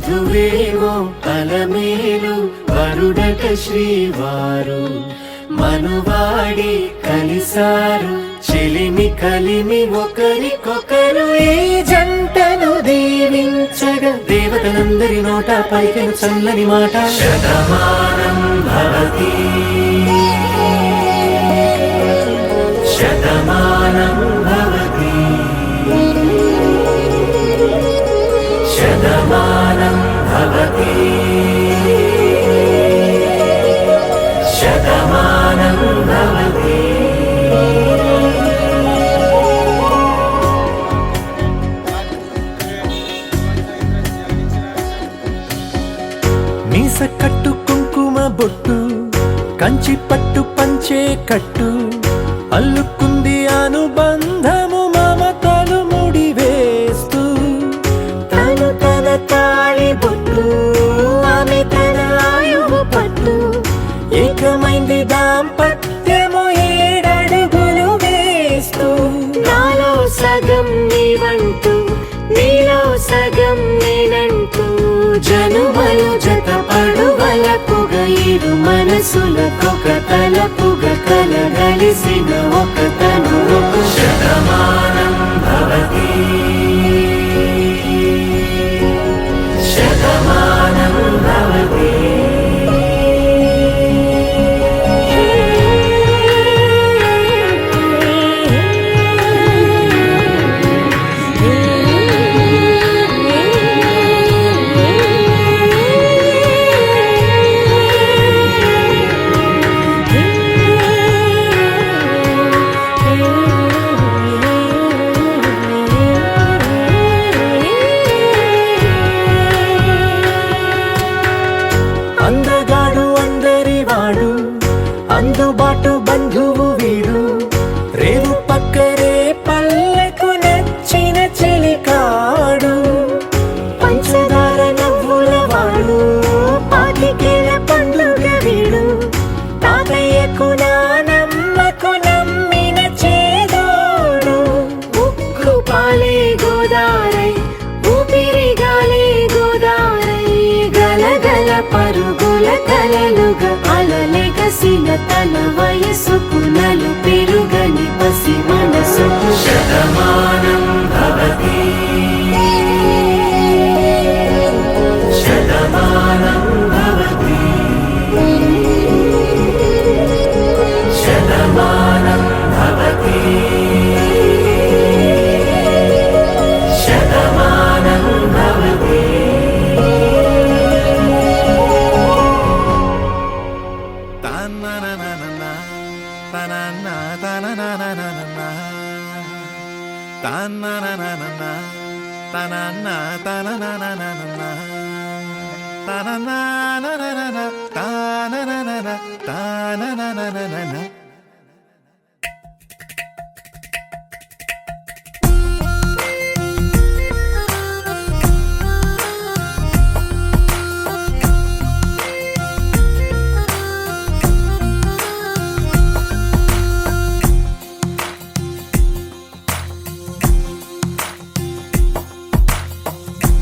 వధువేమో అలమేలు వరుడట శ్రీవారు మనువాడి కలిసారు చెలిమి కలిమి ఒకరికొకరు ఈ జంటను దీవించగా దేవతలందరి నోట పలికెను చల్లని మాట శతమానం భవతి శతమానం భవతి శతమానం భవతి శతమానం భవతి. మీస కట్టు కుంకుమ బొట్టు కంచి పట్టు పంచే కట్టు అల్లుకుంది అనుబంధము మమతలు ముడివేస్తూ తను తన తాళి బొట్టు ఆమె తన ఆయువు పట్టు ఏకమైంది దాంపత్యము 7 అడుగులు వేస్తూ నాలో సగం నీవంటూ నీలో సగం నేనంటూ జనుమలు జత పడువలపుగ ఇరు మనసులకొక తలపుగ కలగలిసిన ఒక తను శతమానం భవతి శతమానం భవతి. అందగాడు అందరివాడు అందుబాటు బంధువు వీడు రేవు పక్కరే పల్లెకు నచ్చిన చెలికాడు పంచదార నవ్వుల వాడు పాతికేల పండుగ వీడు తాతయ్యకు నానమ్మకు నమ్మిన చేదోడు ఉక్కు పాలే గోదారై ఊపిరిగాలే గోదారై గలగల పరుగుల కలలుగా అలలెగసిన తన వయసుకు నలు పెరుగని పసి మనసుకు శతమానం భవతి శతమానం భవతి శతమానం భవతి శతమానం భవతి.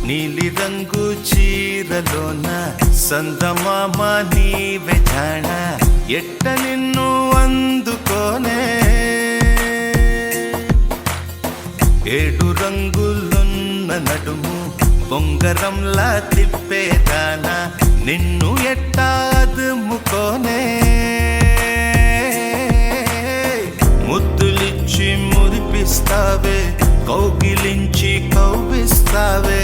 నీలి రంగు చీరలోన సందమామ నీవే జాణ ఎట్ట నిన్ను అందుకోనే 7 రంగులున్న నడుము బొంగరంలా తిప్పేదానా నిన్ను ఎట్టా అదుముకోనే ముద్దులిచ్చి మురిపిస్తావే కౌగిలించి కౌగిస్తావే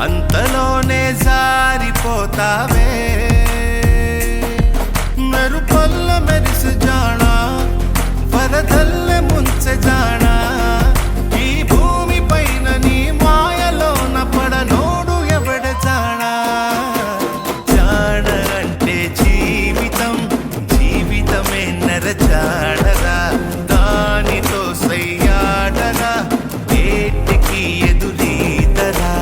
అంతలోనే జారిపోతావే మెరుపల్ల మెరిసి జానా వరదల్లె ముంచె జానా ఈ భూమి పైన నీ మాయలోన పడనోడు ఎవడ జానా జాడ అంటే జీవితం జీవితమే నరజాడరా దానితో సయ్యాడరా ఏటికి ఎదురీతరా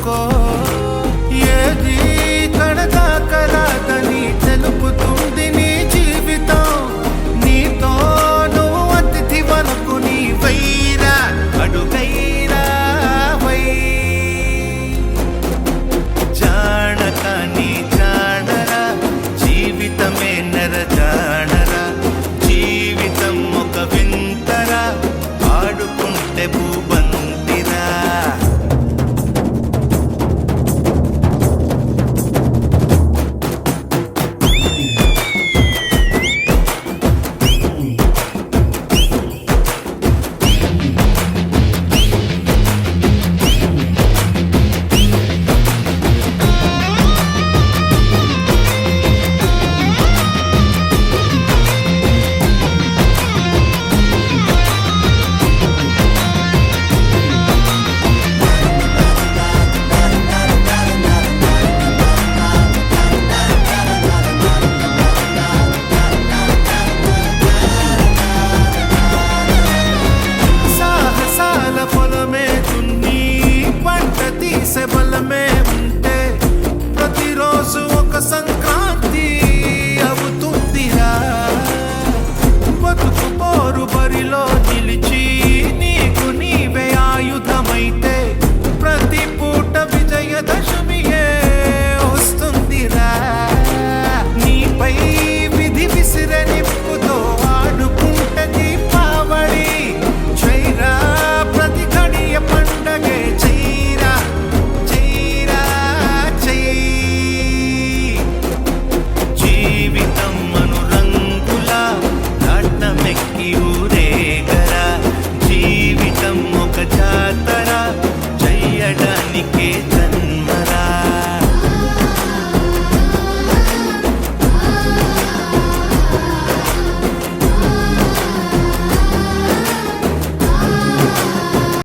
అనుకో ఏది కడదాకరాదని తెలుపుతుంది నీ జీవితం నీతో నువ్వు అతిథి వరకు నీ వైరా అడుగైరా వై జానక నీ జానరా జీవితమే నరజానరా జీవితం ఒక వింతరా ఆడుకుంటే భూబంతిరా సాహసాల పొలమే దున్ని పంట తీసే బలమే ఉంటే